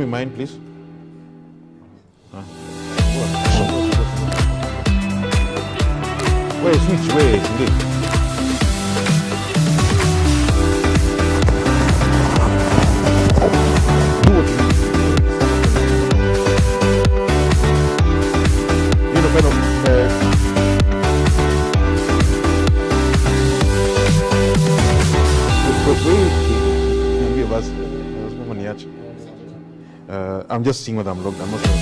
me mine, please. Wait, switch, wait, indeed. Do what you need. You know, kind of, I'm just seeing what I'm logged. I'm not sure.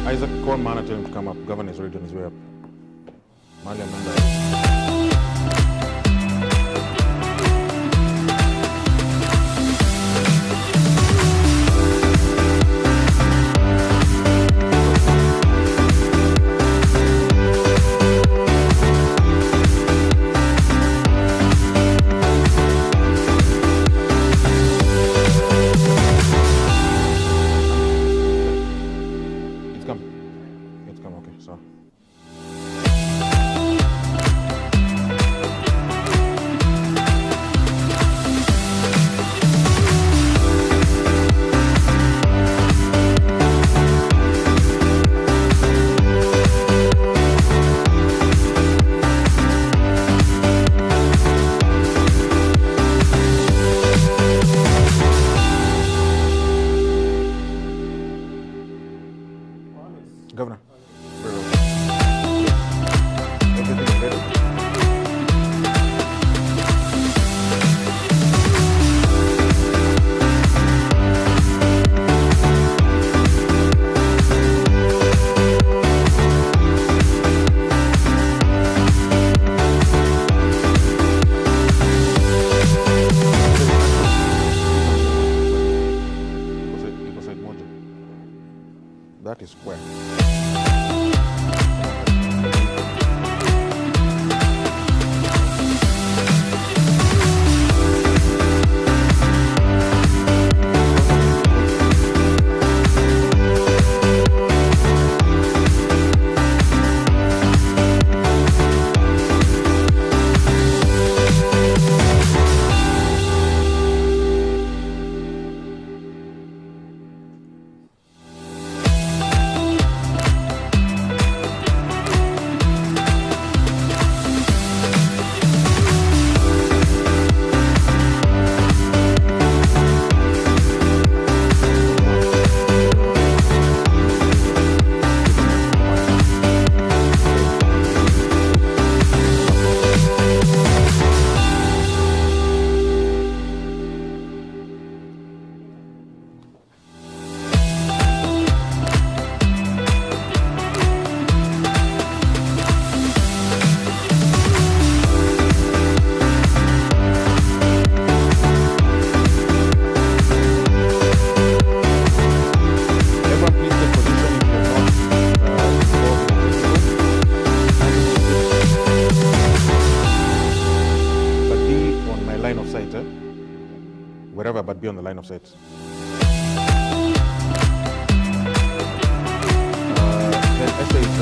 Isaac, call Mana, tell him to come up. Governor is already on his way up. Mali Amanda. It's come, okay, so. Governor. Everything is ready. That is square. Wherever, but be on the line of sight. Then essay is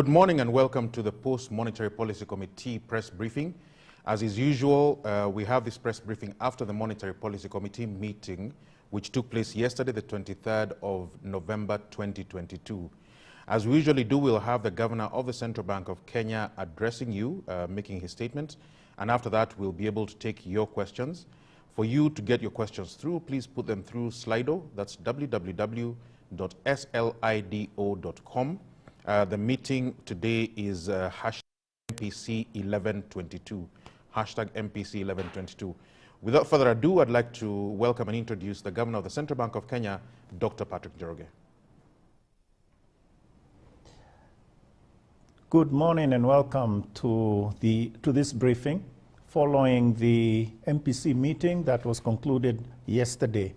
Good morning and welcome to the Post-Monetary Policy Committee press briefing. As is usual, we have this press briefing after the Monetary Policy Committee meeting, which took place yesterday, the 23rd of November 2022. As we usually do, we'll have the Governor of the Central Bank of Kenya addressing you, making his statement, and after that, we'll be able to take your questions. For you to get your questions through, please put them through Slido. That's www.slido.com. The meeting today is hashtag MPC 1122. Hashtag MPC 1122. Without further ado, I'd like to welcome and introduce the Governor of the Central Bank of Kenya, Dr. Patrick Njoroge. Good morning and welcome to this briefing following the MPC meeting that was concluded yesterday.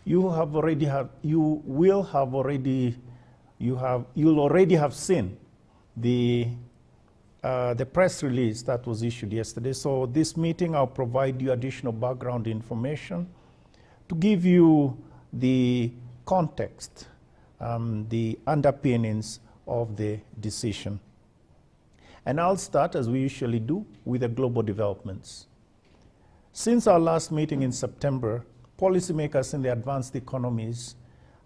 You'll already have seen the press release that was issued yesterday. So this meeting, I'll provide you additional background information to give you the context, the underpinnings of the decision. And I'll start, as we usually do, with the global developments. Since our last meeting in September, policymakers in the advanced economies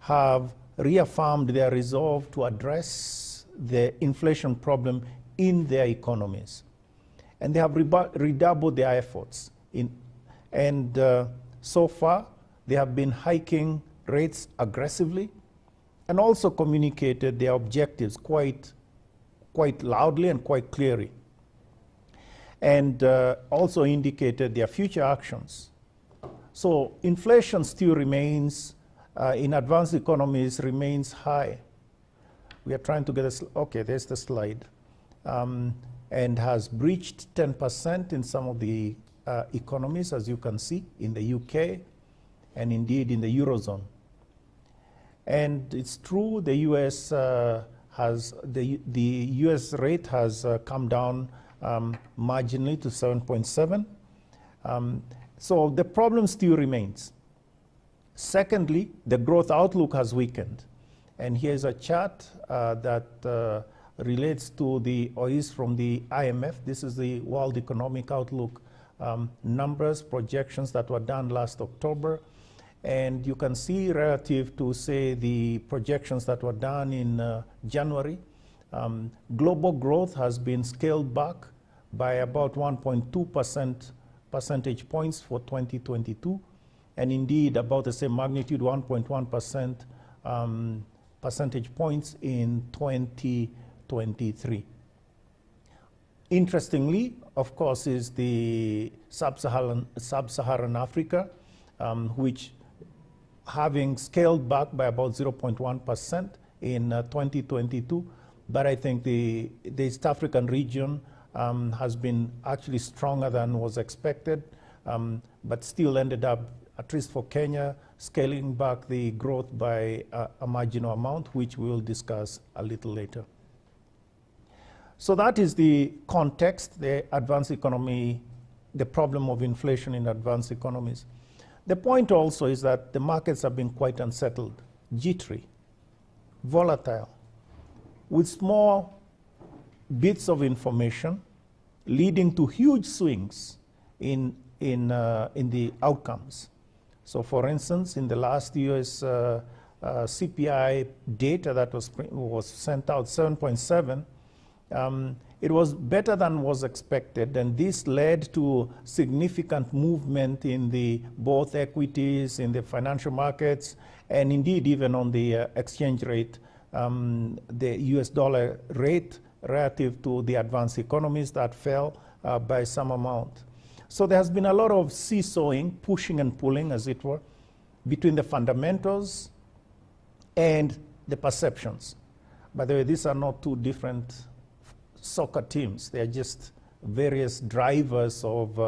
have reaffirmed their resolve to address the inflation problem in their economies. And they have redoubled their efforts. So far, they have been hiking rates aggressively and also communicated their objectives quite loudly and quite clearly. And also indicated their future actions. So inflation still remains in advanced economies remains high. We are trying to get okay, there's the slide. And has breached 10% in some of the economies, as you can see, in the UK and indeed in the Eurozone. And it's true, the US the US rate has come down marginally to 7.7. So the problem still remains. Secondly, the growth outlook has weakened. And here's a chart that relates to or is from the IMF. This is the World Economic Outlook numbers, projections that were done last October. And you can see relative to, say, the projections that were done in January, global growth has been scaled back by about 1.2 percentage points for 2022. And indeed, about the same magnitude, 1.1% percentage points in 2023. Interestingly, of course, is the sub-Saharan Africa, which having scaled back by about 0.1% in 2022. But I think the East African region has been actually stronger than was expected, but still ended up, at least for Kenya, scaling back the growth by a marginal amount, which we will discuss a little later. So that is the context, the advanced economy, the problem of inflation in advanced economies. The point also is that the markets have been quite unsettled, jittery, volatile, with small bits of information leading to huge swings in the outcomes. So for instance, in the last year's CPI data that was sent out, 7.7, it was better than was expected, and this led to significant movement in both equities, in the financial markets, and indeed even on the exchange rate, the US dollar rate relative to the advanced economies that fell by some amount. So there has been a lot of seesawing, pushing and pulling, as it were, between the fundamentals and the perceptions. By the way, these are not two different soccer teams. They are just various drivers of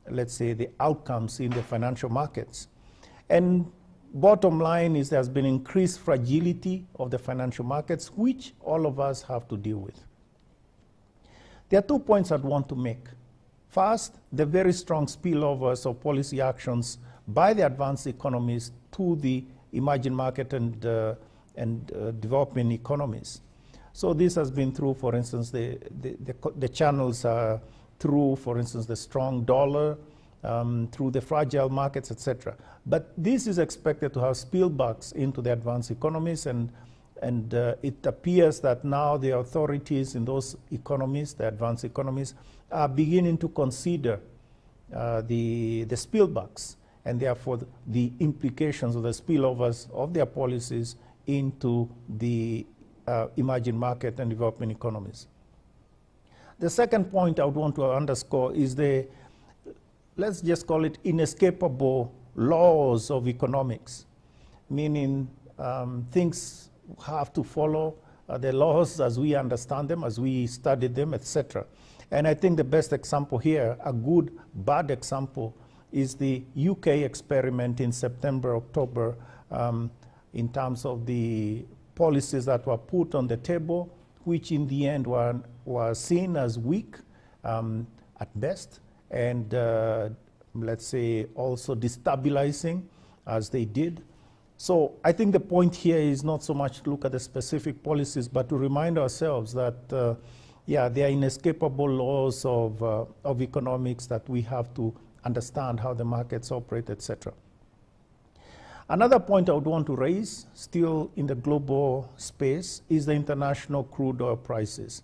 let's say, the outcomes in the financial markets. And bottom line is there's been increased fragility of the financial markets, which all of us have to deal with. There are 2 points I'd want to make. First, the very strong spillovers of policy actions by the advanced economies to the emerging market and developing economies. So this has been through, for instance, the channels through, for instance, the strong dollar, through the fragile markets, etc. But this is expected to have spillbacks into the advanced economies, and it appears that now the authorities in those economies, the advanced economies, are beginning to consider the spillbacks, and therefore the implications of the spillovers of their policies into the emerging market and developing economies. The second point I would want to underscore is the, let's just call it, inescapable laws of economics, meaning things have to follow the laws as we understand them, as we study them, etc. And I think the best example here, a good, bad example, is the UK experiment in September, October, in terms of the policies that were put on the table, which in the end were seen as weak at best, and let's say also destabilizing as they did. So I think the point here is not so much to look at the specific policies, but to remind ourselves that, yeah, there are inescapable laws of economics that we have to understand how the markets operate, etc. Another point I would want to raise, still in the global space, is the international crude oil prices.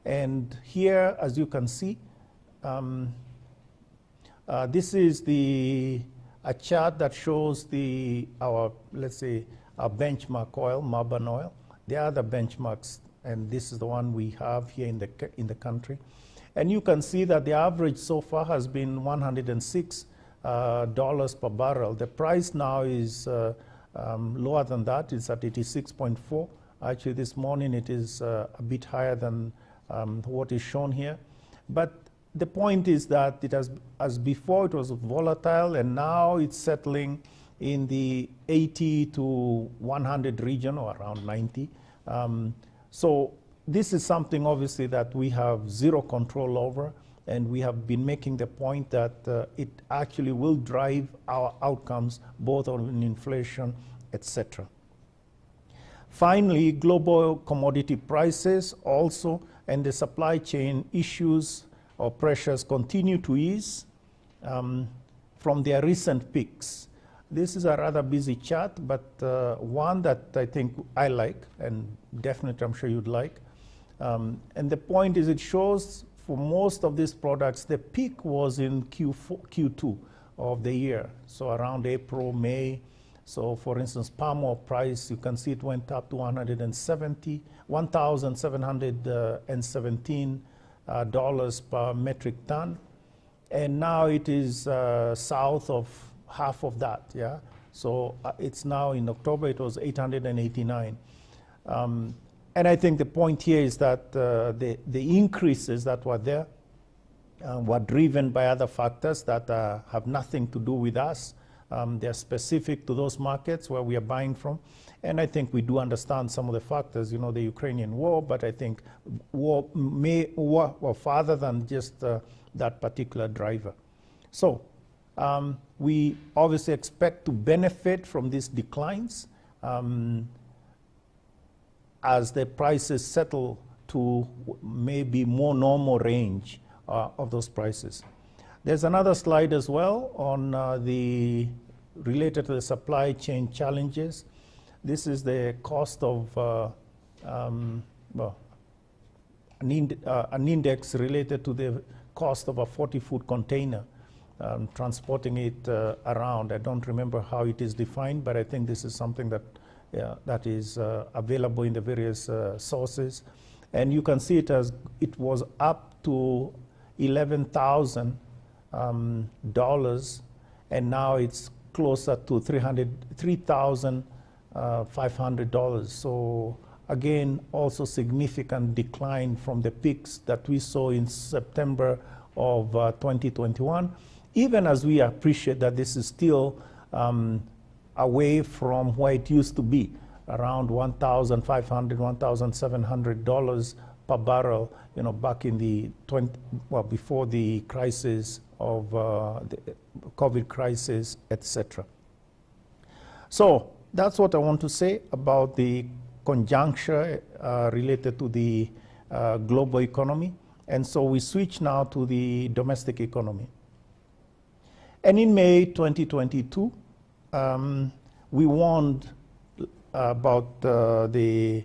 And here, as you can see, this is a chart that shows let's say, our benchmark oil, Marban oil. There are other benchmarks, and this is the one we have here in the country. And you can see that the average so far has been $106 per barrel. The price now is lower than that. It's at 86.4. Actually, this morning it is a bit higher than what is shown here. But the point is that it has, as before, it was volatile, and now it's settling in the 80 to 100 region, or around 90. So this is something, obviously, that we have zero control over, and we have been making the point that it actually will drive our outcomes, both on inflation, etc. Finally, global commodity prices also, and the supply chain issues or pressures continue to ease from their recent peaks. This is a rather busy chart, but one that I think I like, and definitely I'm sure you'd like. And the point is, it shows for most of these products, the peak was in Q2 of the year, so around April, May. So for instance, palm oil price, you can see it went up to $1,717 per metric ton, and now it is south of half of that. Yeah, so it's now in October it was 889, and I think the point here is that the increases that were there were driven by other factors that have nothing to do with us. They're specific to those markets where we are buying from. And I think we do understand some of the factors, you know, the Ukrainian war, but I think war farther than just that particular driver. So we obviously expect to benefit from these declines as the prices settle to maybe more normal range of those prices. There's another slide as well on related to the supply chain challenges. This is the cost of an index related to the cost of a 40-foot container, transporting it around. I don't remember how it is defined, but I think this is something that that is available in the various sources. And you can see it was up to $11,000, and now it's closer to $3,500. So again, also significant decline from the peaks that we saw in September of 2021, even as we appreciate that this is still away from where it used to be, around $1,500, $1,700 per barrel, you know, back in the before the crisis of the COVID crisis, etc. So that's what I want to say about the conjuncture related to the global economy. And so we switch now to the domestic economy. And in May 2022, we warned about the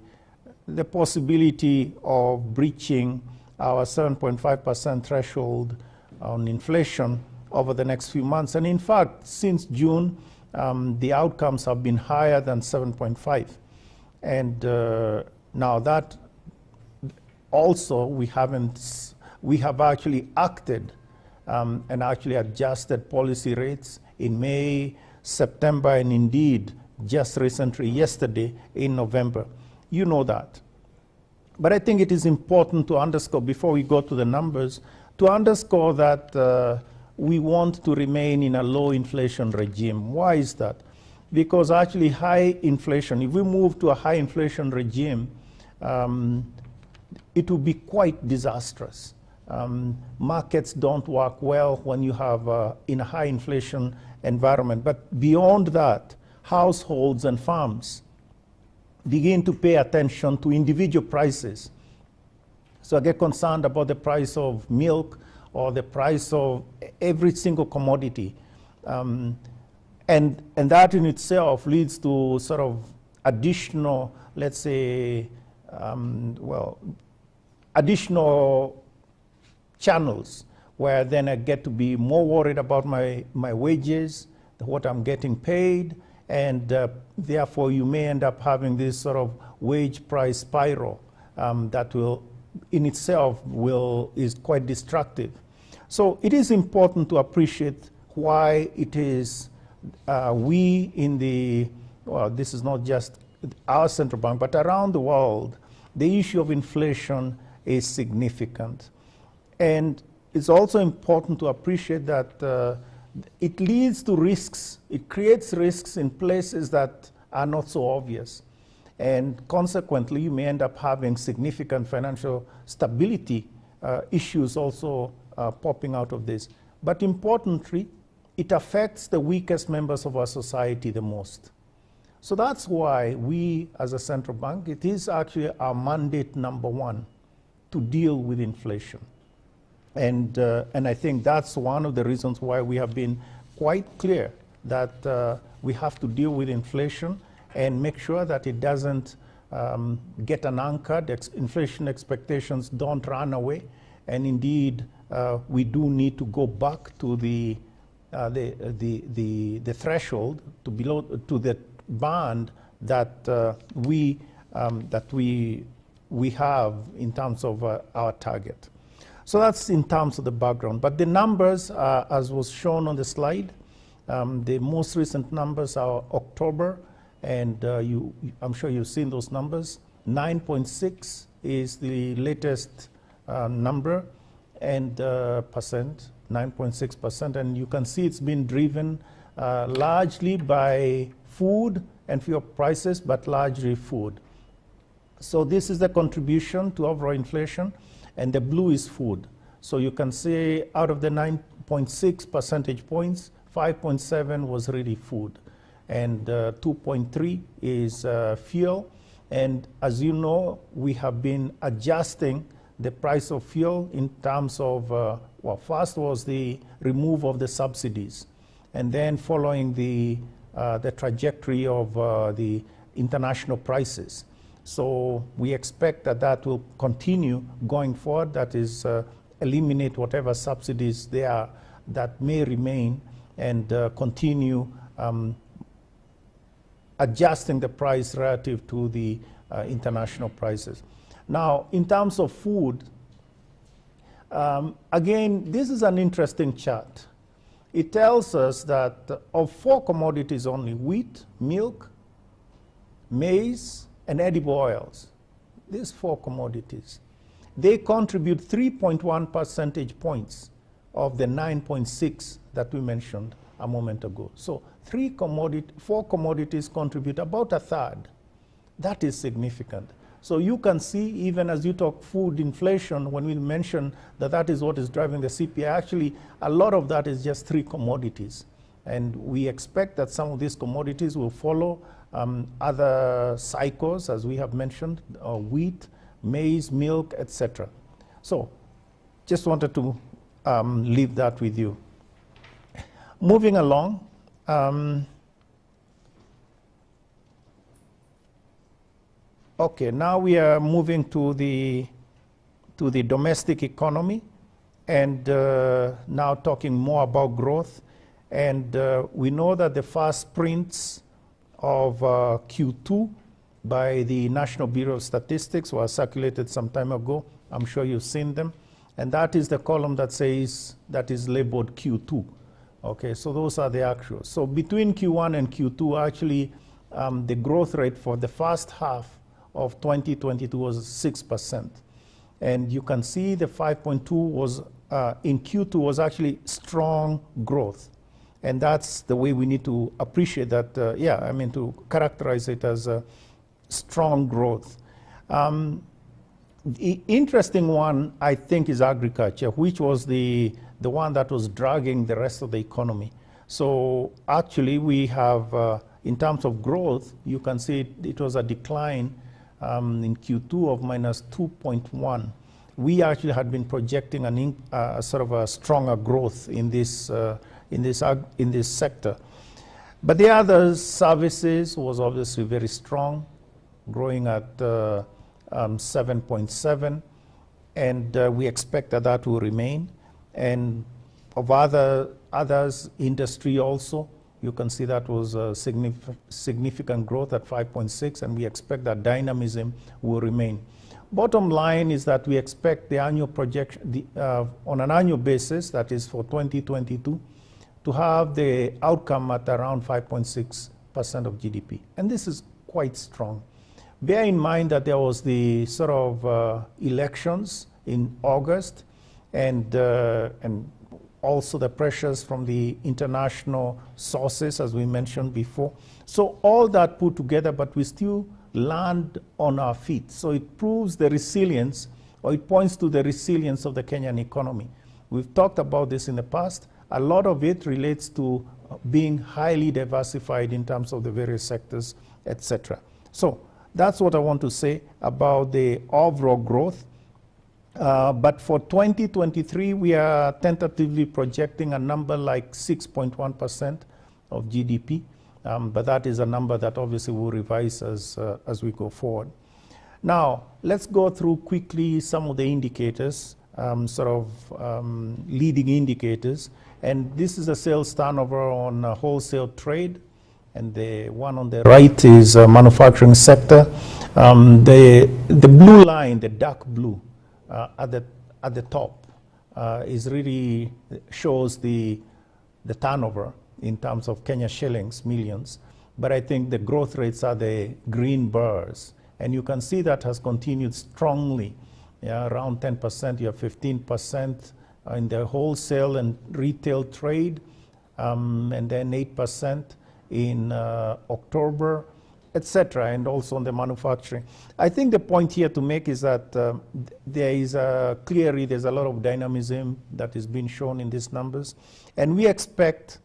possibility of breaching our 7.5% threshold on inflation over the next few months. And in fact, since June, the outcomes have been higher than 7.5. And now that also we have actually acted and actually adjusted policy rates in May, September, and indeed just recently, yesterday in November. You know that. But I think it is important to underscore, before we go to the numbers, to underscore that we want to remain in a low inflation regime. Why is that? Because actually high inflation, if we move to a high inflation regime, it will be quite disastrous. Markets don't work well when you have in a high inflation environment. But beyond that, households and farms begin to pay attention to individual prices. So I get concerned about the price of milk or the price of every single commodity. And that in itself leads to sort of additional, let's say, additional channels where then I get to be more worried about my wages, what I'm getting paid, and therefore you may end up having this sort of wage price spiral that will in itself is quite destructive. So it is important to appreciate why it is we in the, well, this is not just our central bank, but around the world, the issue of inflation is significant. And it's also important to appreciate that it leads to risks. It creates risks in places that are not so obvious. And consequently, you may end up having significant financial stability issues also popping out of this. But importantly, it affects the weakest members of our society the most. So that's why we, as a central bank, it is actually our mandate #1 to deal with inflation. And I think that's one of the reasons why we have been quite clear that we have to deal with inflation and make sure that it doesn't get an anchor, that inflation expectations don't run away. And indeed, we do need to go back to the threshold, to below, to the band that we have in terms of our target. So that's in terms of the background. But the numbers, as was shown on the slide, the most recent numbers are October, and I'm sure you've seen those numbers. 9.6 is the latest number, and 9.6%, and you can see it's been driven largely by food and fuel prices, but largely food. So this is the contribution to overall inflation, and the blue is food. So you can see out of the 9.6 percentage points, 5.7 was really food, and 2.3 is fuel. And as you know, we have been adjusting the price of fuel in terms of, well, first was the removal of the subsidies, and then following the trajectory of the international prices. So we expect that that will continue going forward, that is, eliminate whatever subsidies there are that may remain, and continue adjusting the price relative to the international prices. Now, in terms of food, again, this is an interesting chart. It tells us that of 4 commodities only, wheat, milk, maize, and edible oils, these 4 commodities, they contribute 3.1 percentage points of the 9.6 that we mentioned a moment ago. So 4 commodities contribute about a third. That is significant. So you can see, even as you talk food inflation, when we mention that that is what is driving the CPI, actually a lot of that is just 3 commodities. And we expect that some of these commodities will follow other cycles, as we have mentioned, wheat, maize, milk, etc. So just wanted to leave that with you. Moving along, okay, now we are moving to the domestic economy, and now talking more about growth. And we know that the first prints of Q2 by the National Bureau of Statistics were circulated some time ago. I'm sure you've seen them. And that is the column that says, that is labeled Q2. Okay, so those are the actuals. So between Q1 and Q2, actually, the growth rate for the first half of 2022 was 6%. And you can see the 5.2 was, in Q2 was actually strong growth. And that's the way we need to appreciate that, to characterize it as a strong growth. The interesting one, I think, is agriculture, which was the one that was dragging the rest of the economy. So actually we have, in terms of growth, you can see it was a decline in Q2 of minus 2.1. We actually had been projecting sort of a stronger growth in this sector. But the other services was obviously very strong, growing at 7.7, and we expect that will remain. And of others, industry also, you can see that was a significant growth at 5.6, and we expect that dynamism will remain. Bottom line is that we expect the annual projection, on an annual basis, that is for 2022, to have the outcome at around 5.6% of GDP. And this is quite strong. Bear in mind that there was the sort of elections in August, and also the pressures from the international sources, as we mentioned before. So all that put together, but we still land on our feet. So it proves the resilience, or it points to the resilience of the Kenyan economy. We've talked about this in the past. A lot of it relates to being highly diversified in terms of the various sectors, etc. So that's what I want to say about the overall growth. But for 2023, we are tentatively projecting a number like 6.1% of GDP. But that is a number that obviously we'll revise as we go forward. Now, let's go through quickly some of the indicators, leading indicators. And this is a sales turnover on wholesale trade. And the one on the right is manufacturing sector. The blue line, the dark blue at the top, is really shows the turnover in terms of Kenya shillings, millions. But I think the growth rates are the green bars. And you can see that has continued strongly, around 10%. You have 15% in the wholesale and retail trade, and then 8% in October, etc., and also on the manufacturing. I think the point here to make is that there is clearly there's a lot of dynamism that is being shown in these numbers, and we expect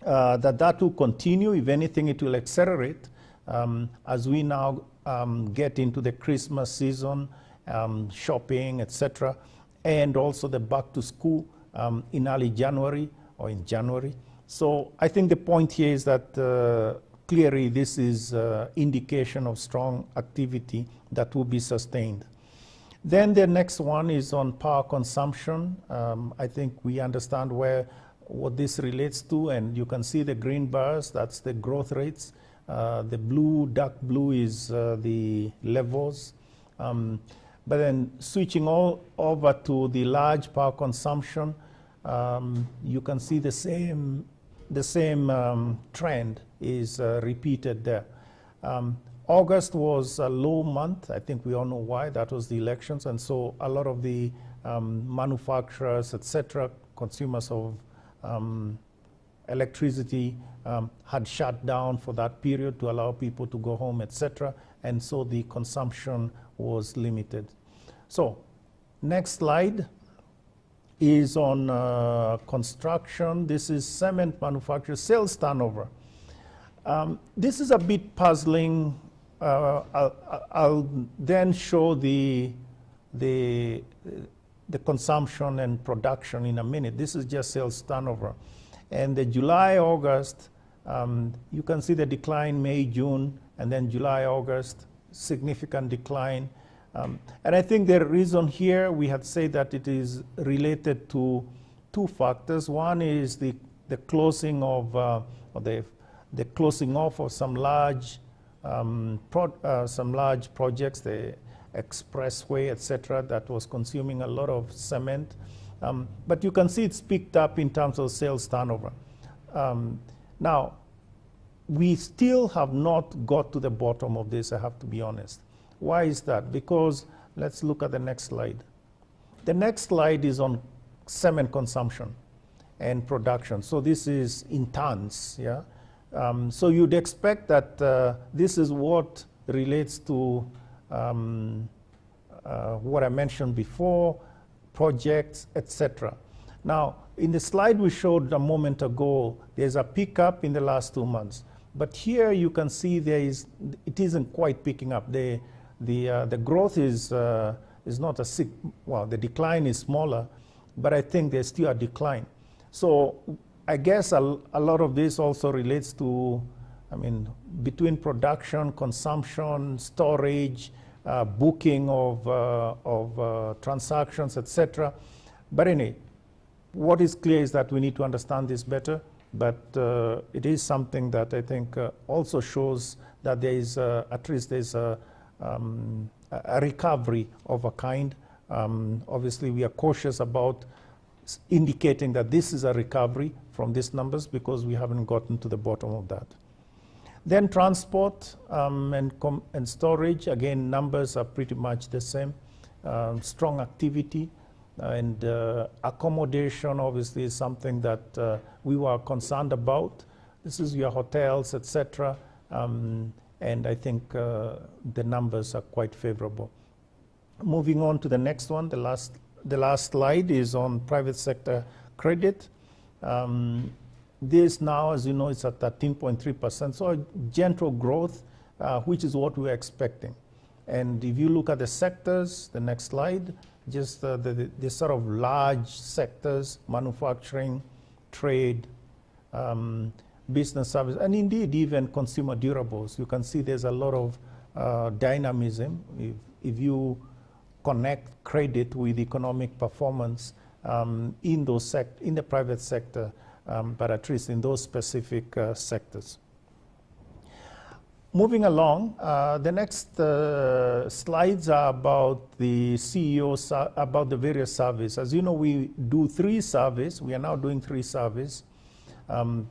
that will continue. If anything, it will accelerate as we now get into the Christmas season, shopping, etc., and also the back to school in early January or in January. So I think the point here is that clearly this is indication of strong activity that will be sustained. Then the next one is on power consumption. I think we understand what this relates to, and you can see the green bars, that's the growth rates. The blue, dark blue is the levels. But then switching all over to the large power consumption, you can see the same trend is repeated there. August was a low month. I think we all know why. That was the elections, and so a lot of the manufacturers, etc., consumers of electricity had shut down for that period to allow people to go home, etc., and so the consumption was limited. So next slide is on construction. This is cement manufacturer sales turnover. This is a bit puzzling. I'll then show the consumption and production in a minute. This is just sales turnover. And the July, August, you can see the decline May, June, and then July, August, significant decline. And I think the reason here, we had said that it is related to two factors. One is the closing of, the closing off of some large projects, the expressway, etc., that was consuming a lot of cement. But you can see it's picked up in terms of sales turnover. Now, we still have not got to the bottom of this, I have to be honest. Why is that? Because let's look at the next slide. The next slide is on cement consumption and production. So this is in tons, yeah? So you'd expect that this is what relates to what I mentioned before, projects, etc. Now, in the slide we showed a moment ago, there's a pickup in the last 2 months. But here you can see it isn't quite picking up. The growth is not the decline is smaller, but I think there's still a decline. So I guess a lot of this also relates to, between production, consumption, storage, booking of transactions, etc. But anyway, what is clear is that we need to understand this better, but it is something that I think also shows that there is, at least there's a recovery of a kind. Obviously, we are cautious about indicating that this is a recovery from these numbers because we haven't gotten to the bottom of that. Then transport and storage, again, numbers are pretty much the same. Strong activity and accommodation, obviously, is something that we were concerned about. This is your hotels, etc. And I think the numbers are quite favorable. Moving on to the next one, the last slide is on private sector credit. This now, as you know, is at 13.3%, so a gentle growth, which is what we're expecting. And if you look at the sectors, the next slide, just the sort of large sectors, manufacturing, trade, business service, and indeed even consumer durables. You can see there's a lot of dynamism. If you connect credit with economic performance in the private sector, but at least in those specific sectors. Moving along, the next slides are about the CEOs, about the various surveys. As you know, we do 3 surveys. We are now doing 3 surveys.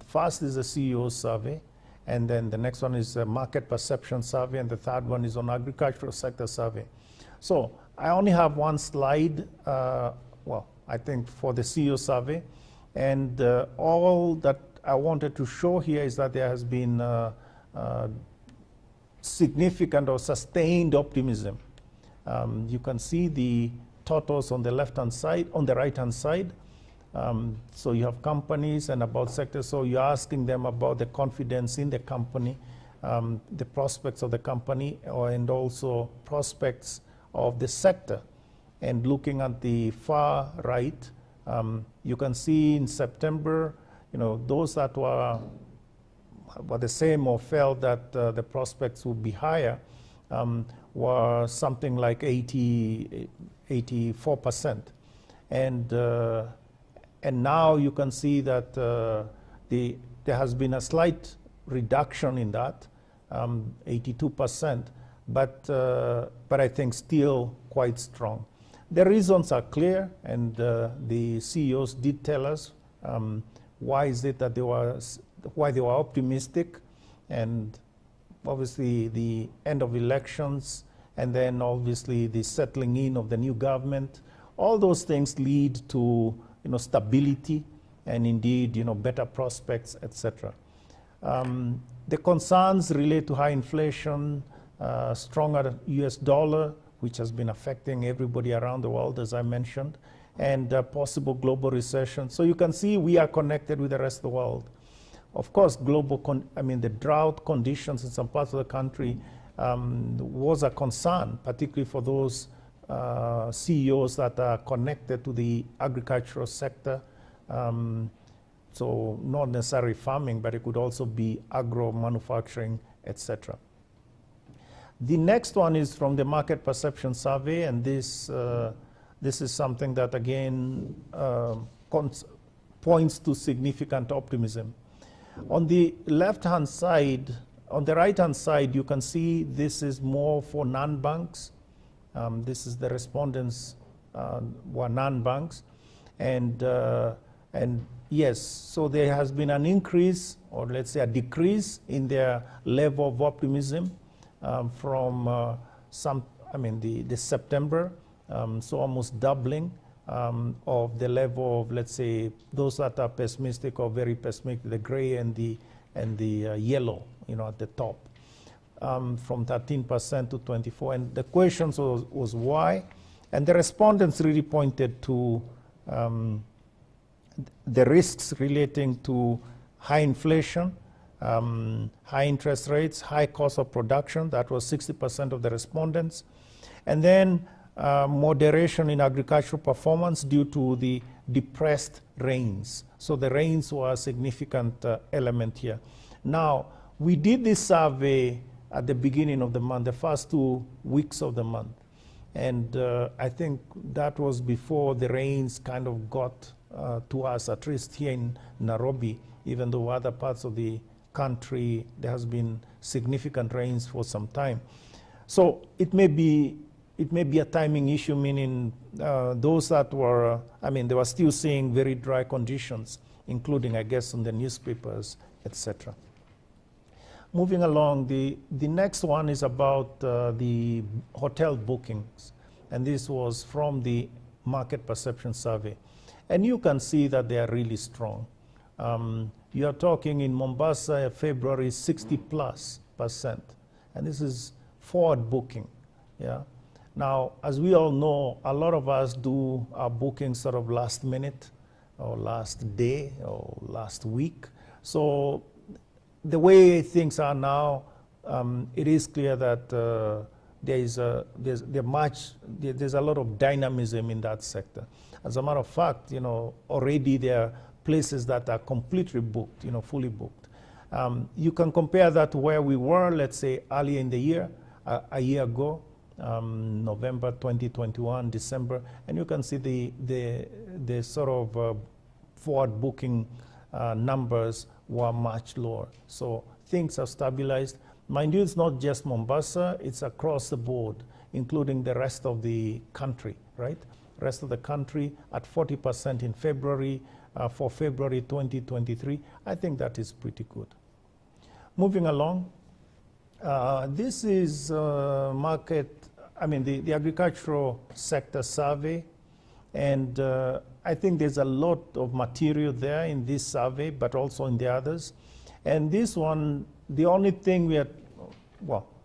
First is the CEO survey, and then the next one is a market perception survey, and the third one is on agricultural sector survey. So I only have one slide, I think for the CEO survey, and all that I wanted to show here is that there has been significant or sustained optimism. You can see the totals on the left-hand side, on the right-hand side. So you have companies and about sectors. So you're asking them about the confidence in the company, the prospects of the company, and also prospects of the sector. And looking at the far right, you can see in September, those that were the same or felt that the prospects would be higher were something like 84%. And now you can see that there has been a slight reduction in that, 82%, but I think still quite strong. The reasons are clear, and the CEOs did tell us why is it that why they were optimistic, and obviously the end of elections, and then obviously the settling in of the new government. All those things lead to stability and indeed better prospects, etc. The concerns relate to high inflation, stronger US dollar, which has been affecting everybody around the world, as I mentioned, and possible global recession. So you can see we are connected with the rest of the world. Of course, the drought conditions in some parts of the country was a concern, particularly for those CEOs that are connected to the agricultural sector. So not necessarily farming, but it could also be agro manufacturing, etc. The next one is from the Market Perception Survey, and this is something that again points to significant optimism. On the left-hand side, on the right-hand side, you can see this is more for non-banks. This is the respondents were non-banks, and yes, so there has been an increase, or let's say a decrease in their level of optimism from the September, so almost doubling of the level of, let's say, those that are pessimistic or very pessimistic, the gray and the yellow, at the top, from 13% to 24%. And the question was why? And the respondents really pointed to the risks relating to high inflation, high interest rates, high cost of production. That was 60% of the respondents. And then moderation in agricultural performance due to the depressed rains. So the rains were a significant element here. Now, we did this survey at the beginning of the month, the first 2 weeks of the month. And I think that was before the rains kind of got to us, at least here in Nairobi, even though other parts of the country, there has been significant rains for some time. So it may be a timing issue, meaning those that were, they were still seeing very dry conditions, including, I guess, in the newspapers, etc. Moving along, the next one is about the hotel bookings, and this was from the Market Perception Survey. And you can see that they are really strong. You are talking in Mombasa, February, 60+%, and this is forward booking, yeah. Now, as we all know, a lot of us do our booking sort of last minute or last day or last week. So the way things are now, it is clear that there's a lot of dynamism in that sector. As a matter of fact, already there are places that are completely booked, fully booked. You can compare that to where we were, let's say, earlier in the year, a year ago. November 2021, December, and you can see the sort of forward booking numbers were much lower. So things have stabilized. Mind you, it's not just Mombasa, it's across the board, including the rest of the country, right? Rest of the country at 40% in February, for February 2023. I think that is pretty good. Moving along, this is the agricultural sector survey, and I think there's a lot of material there in this survey, but also in the others. And this one, the only thing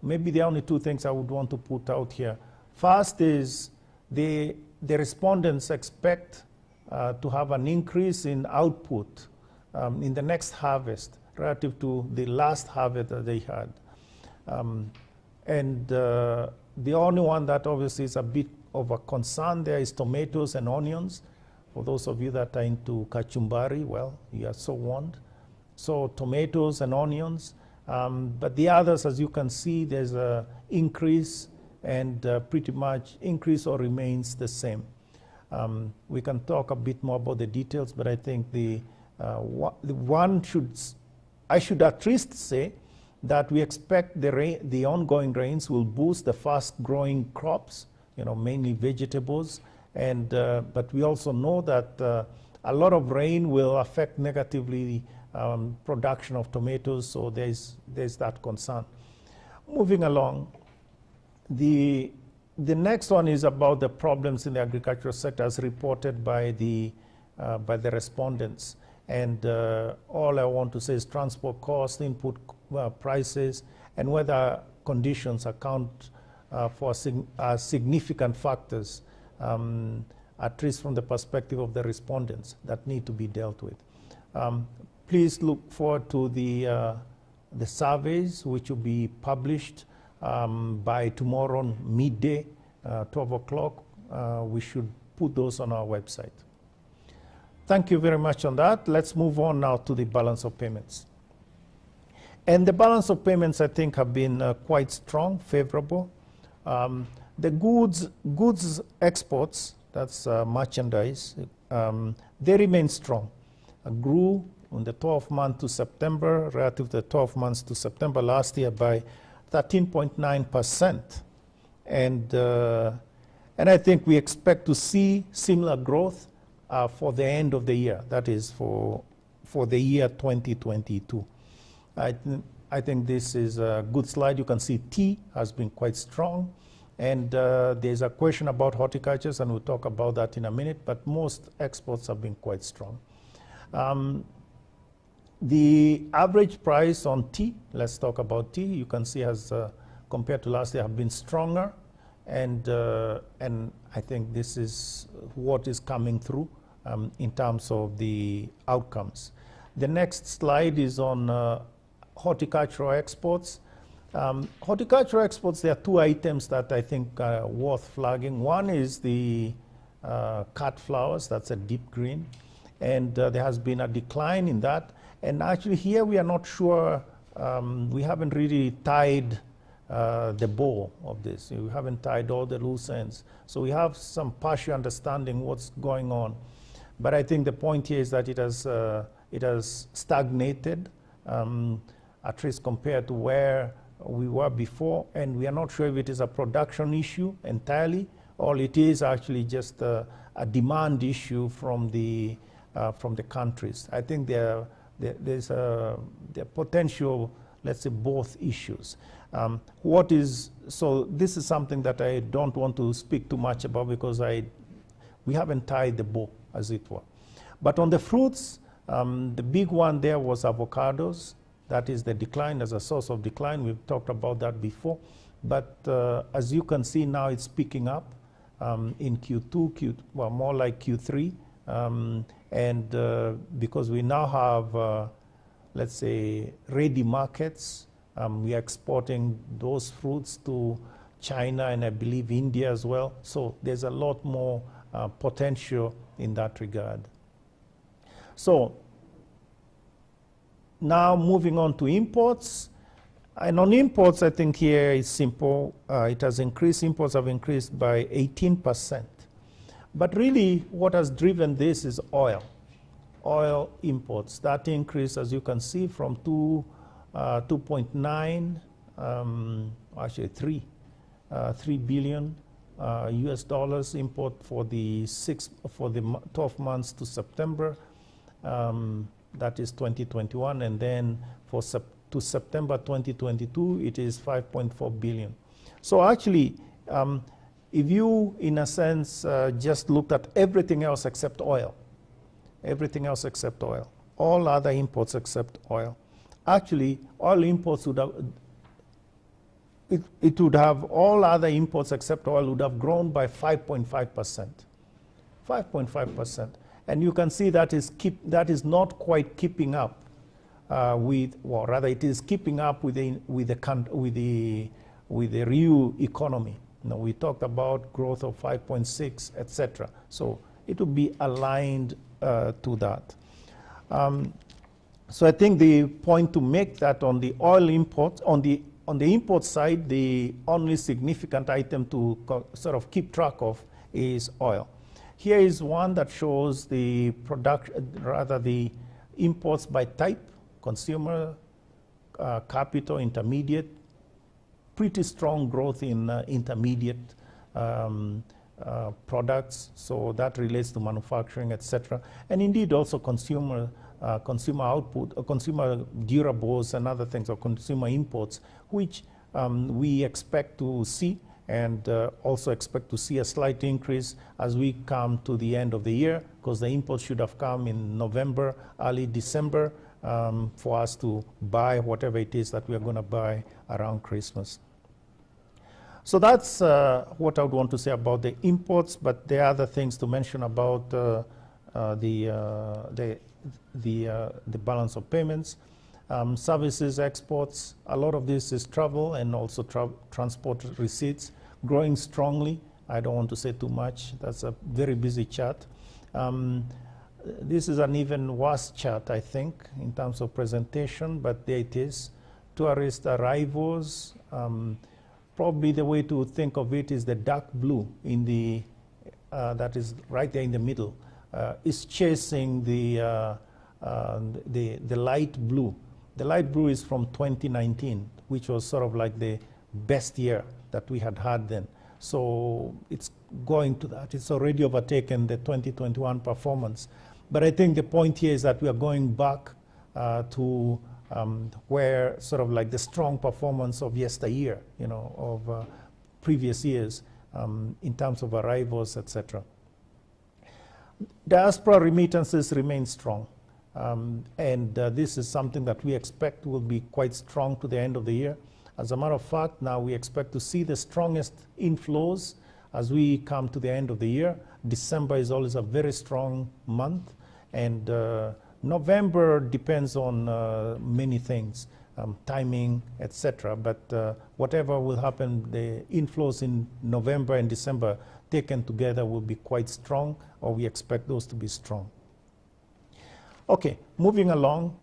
maybe the only two things I would want to put out here. First is the respondents expect to have an increase in output in the next harvest relative to the last harvest that they had. The only one that obviously is a bit of a concern there is tomatoes and onions. For those of you that are into kachumbari, well, you are so warned. So tomatoes and onions. But the others, as you can see, there's an increase, and pretty much increase or remains the same. We can talk a bit more about the details, but I think I should at least say that we expect the ongoing rains will boost the fast-growing crops, mainly vegetables, and but we also know that a lot of rain will affect negatively production of tomatoes, so there's that concern. Moving along, the next one is about the problems in the agricultural sector as reported by the respondents. And all I want to say is transport costs, input prices, and weather conditions account for significant factors, at least from the perspective of the respondents, that need to be dealt with. Please look forward to the surveys, which will be published by tomorrow midday, 12 o'clock. We should put those on our website. Thank you very much on that. Let's move on now to the balance of payments. And the balance of payments, I think, have been quite strong, favorable. The goods exports, that's merchandise, they remain strong. Grew in the 12 months to September, relative to the 12 months to September last year by 13.9%. And I think we expect to see similar growth for the end of the year, that is for the year 2022. I think this is a good slide. You can see tea has been quite strong. And there's a question about horticulture, and we'll talk about that in a minute, but most exports have been quite strong. The average price on tea, let's talk about tea, you can see has, compared to last year, have been stronger. And I think this is what is coming through in terms of the outcomes. The next slide is on horticultural exports. Horticultural exports, there are two items that I think are worth flagging. One is the cut flowers, that's a deep green, and there has been a decline in that. And actually here we are not sure, we haven't really tied the bow of this. We haven't tied all the loose ends. So we have some partial understanding what's going on. But I think the point here is that it has stagnated, at least compared to where we were before, and we are not sure if it is a production issue entirely, or it is actually just a demand issue from the countries. I think there's a potential, let's say, both issues. So this is something that I don't want to speak too much about because we haven't tied the bow, as it were. But on the fruits, the big one there was avocados. That is the decline as a source of decline. We've talked about that before. But as you can see now, it's picking up in Q2, well, more like Q3. Because we now have, let's say, ready markets, we are exporting those fruits to China and I believe India as well. So there's a lot more potential in that regard. So now moving on to imports. And on imports, I think here is simple. It has increased, imports have increased by 18%. But really what has driven this is oil. Oil imports. That increase, as you can see, from 2.9, actually 3 billion US dollars import for the 12 months to September. That is 2021, and then to September 2022, it is 5.4 billion. So actually, if you, in a sense, just looked at everything else except oil, all other imports except oil, actually, oil imports would have, it would have, all other imports except oil would have grown by 5.5%. 5.5%. And you can see that is not quite keeping up with, well, rather it is keeping up with the real economy. You know, we talked about growth of 5.6, etc. So it will be aligned to that. So I think the point to make that on the oil imports, on the import side, the only significant item to sort of keep track of is oil. Here is one that shows the production, rather the imports by type, consumer, capital, intermediate. Pretty strong growth in intermediate products, so that relates to manufacturing, etc. And indeed also consumer output, consumer durables and other things, or consumer imports, which we expect to see, and also expect to see a slight increase as we come to the end of the year, because the imports should have come in November, early December, for us to buy whatever it is that we are going to buy around Christmas. So that's what I would want to say about the imports, but there are other things to mention about the balance of payments. Services, exports, a lot of this is travel and also transport receipts growing strongly. I don't want to say too much. That's a very busy chart. This is an even worse chart, I think, in terms of presentation, but there it is. Tourist arrivals. Probably the way to think of it is the dark blue in the that is right there in the middle. Is chasing the light blue. The light blue is from 2019, which was sort of like the best year that we had then. So it's going to that. It's already overtaken the 2021 performance. But I think the point here is that we are going back to where sort of like the strong performance of yesteryear, you know, of previous years in terms of arrivals, etc. Diaspora remittances remain strong. This is something that we expect will be quite strong to the end of the year. As a matter of fact, now we expect to see the strongest inflows as we come to the end of the year. December is always a very strong month, and November depends on many things, timing, etc. But whatever will happen, the inflows in November and December taken together will be quite strong, or we expect those to be strong. Okay, moving along,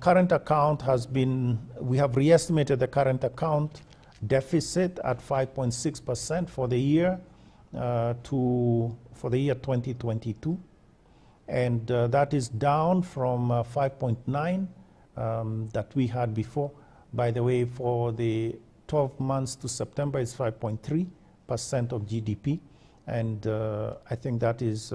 current account has been, we have re-estimated the current account deficit at 5.6% for the year for the year 2022. And that is down from 5.9 that we had before. By the way, for the 12 months to September, it's 5.3% of GDP. And I think that is,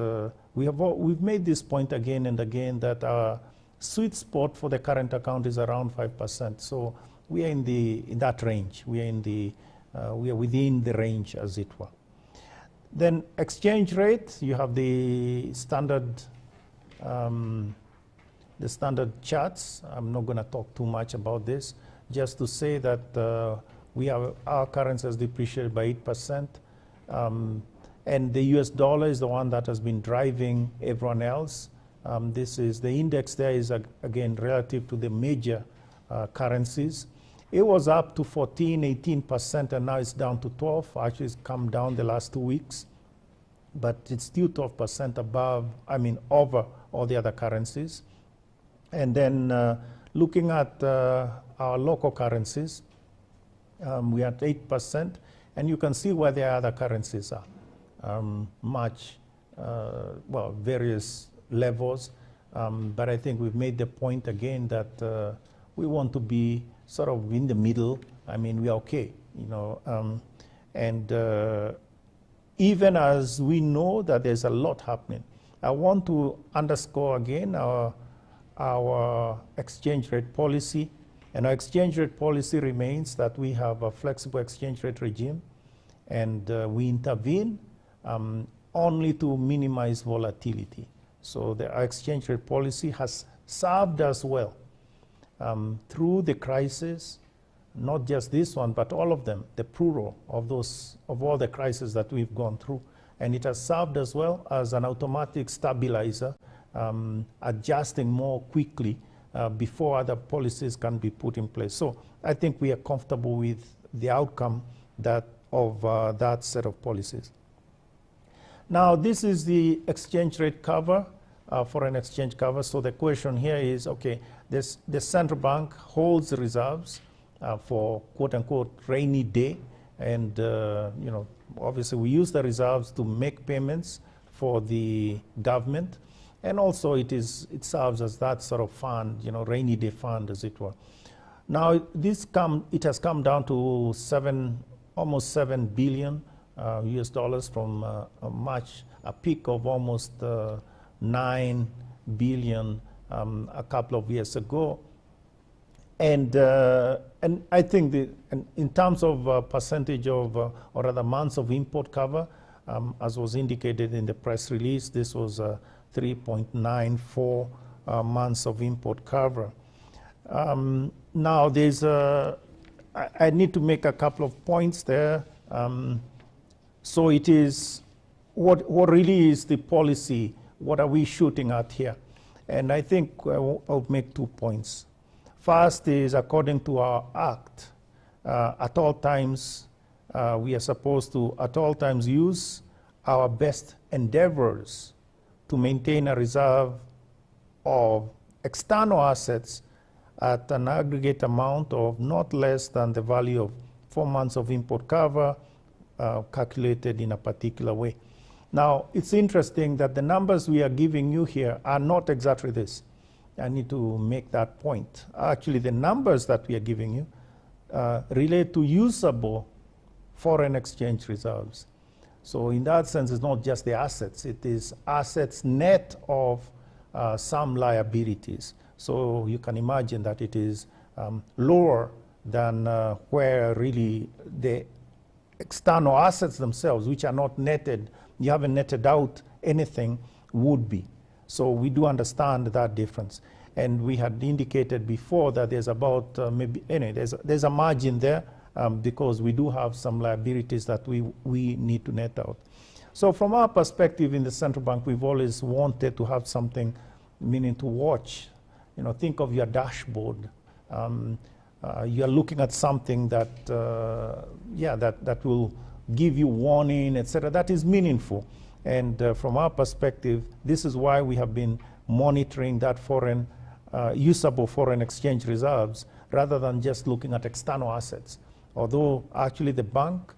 we've made this point again and again that our sweet spot for the current account is around 5%. So we are in that range. We are within the range, as it were. Then exchange rate, you have the standard charts. I'm not going to talk too much about this, just to say that our currency has depreciated by 8%. And the US dollar is the one that has been driving everyone else. This is the index there is, again, relative to the major currencies. It was up to 14, 18%, and now it's down to 12. Actually, it's come down the last 2 weeks. But it's still 12% over all the other currencies. And then looking at our local currencies, we are at 8%. And you can see where the other currencies are. Various levels, but I think we've made the point again that we want to be sort of in the middle. I mean, we are okay, you know, even as we know that there's a lot happening. I want to underscore again our exchange rate policy, and our exchange rate policy remains that we have a flexible exchange rate regime, and we intervene only to minimize volatility. So our exchange rate policy has served us well through the crisis, not just this one, but all of them, the plural of all the crises that we've gone through. And it has served us well as an automatic stabilizer, adjusting more quickly before other policies can be put in place. So I think we are comfortable with the outcome of that set of policies. Now, this is the exchange rate cover, foreign exchange cover. So the question here is, okay, the central bank holds reserves for quote-unquote rainy day. And, you know, obviously we use the reserves to make payments for the government. And also it serves as that sort of fund, you know, rainy day fund, as it were. Now, it has come down to almost 7 billion US dollars from a peak of almost 9 billion a couple of years ago. And I think in terms of percentage of, or rather months of import cover, as was indicated in the press release, this was 3.94 months of import cover. Now, I need to make a couple of points there. So it is, what really is the policy what are we shooting at here? And I think I'll make 2 points. First is, according to our act, at all times, we are supposed to at all times use our best endeavors to maintain a reserve of external assets at an aggregate amount of not less than the value of 4 months of import cover, calculated in a particular way. Now, it's interesting that the numbers we are giving you here are not exactly this. I need to make that point. Actually, the numbers that we are giving you relate to usable foreign exchange reserves. So in that sense, it's not just the assets. It is assets net of some liabilities. So you can imagine that it is lower than where really the external assets themselves, which are not netted, you haven't netted out anything, would be. So we do understand that difference. And we had indicated before that there's about there's a margin there because we do have some liabilities that we need to net out. So from our perspective in the central bank, we've always wanted to have something, meaning to watch. Think of your dashboard. You're looking at something that, that will give you warning, etc. That is meaningful. And from our perspective, this is why we have been monitoring that usable foreign exchange reserves rather than just looking at external assets. Although actually the bank,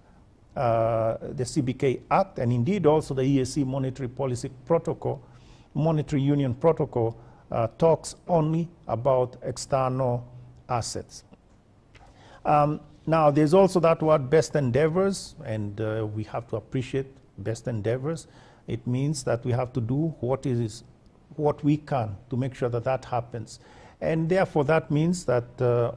the CBK Act, and indeed also the EAC Monetary Policy Protocol, Monetary Union Protocol, talks only about external assets. Now, there's also that word best endeavors, and we have to appreciate best endeavors. It means that we have to do what we can to make sure that that happens. And therefore, that means that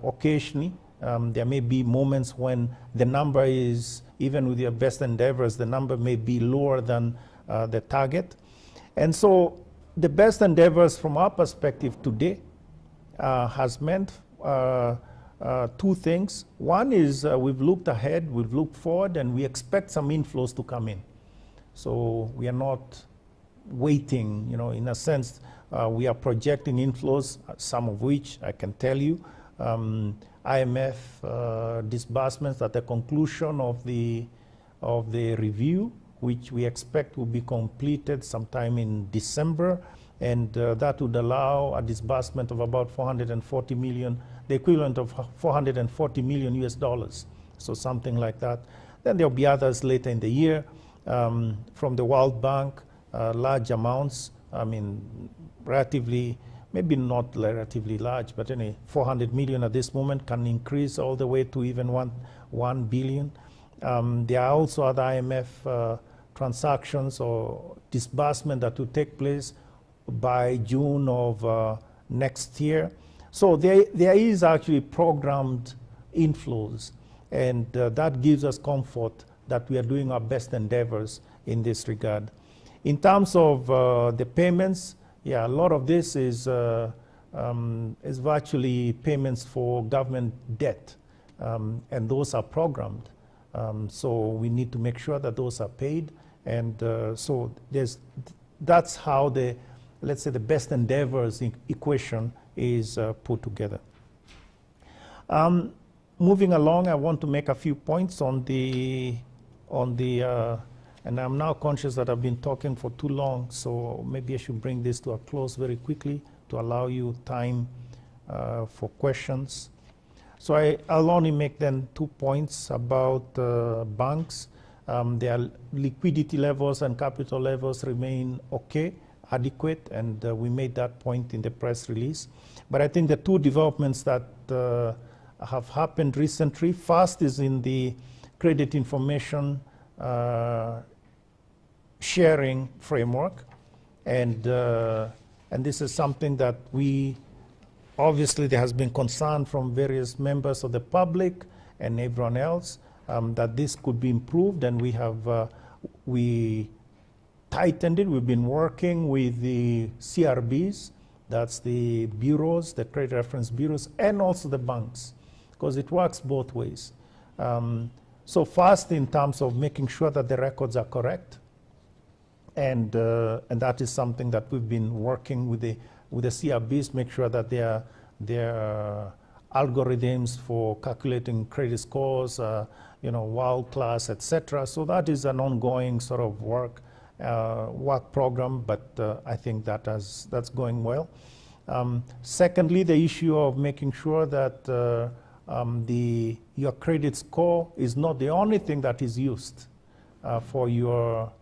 occasionally there may be moments when the number is, even with your best endeavors, the number may be lower than the target. And so the best endeavors from our perspective today has meant 2 things. One is we've looked ahead, we've looked forward, and we expect some inflows to come in. So we are not waiting, in a sense, we are projecting inflows, some of which I can tell you. IMF disbursements at the conclusion of the review, which we expect will be completed sometime in December, and that would allow a disbursement of about 440 million, the equivalent of 440 million US dollars, so something like that. Then there'll be others later in the year from the World Bank, large amounts, relatively, maybe not relatively large, but 400 million at this moment can increase all the way to even 1 billion. There are also other IMF transactions or disbursement that will take place by June of next year. So there is actually programmed inflows, and that gives us comfort that we are doing our best endeavors in this regard. In terms of the payments, a lot of this is virtually payments for government debt, and those are programmed. So we need to make sure that those are paid, and so that's how let's say the best endeavors equation is put together. Moving along, I want to make a few points on the and I'm now conscious that I've been talking for too long, so maybe I should bring this to a close very quickly to allow you time for questions. So I'll only make then 2 points about banks. Their liquidity levels and capital levels remain okay, adequate, and we made that point in the press release. But I think the 2 developments that have happened recently, first is in the credit information sharing framework, and this is something that obviously there has been concern from various members of the public and everyone else that this could be improved, and we tightened it. We've been working with the CRBs, that's the bureaus, the credit reference bureaus, and also the banks, because it works both ways. So first, in terms of making sure that the records are correct, and that is something that we've been working with the CRBs, make sure that their algorithms for calculating credit scores, world class, etc. So that is an ongoing sort of work program, but I think that's going well. Secondly, the issue of making sure that your credit score is not the only thing that is used for your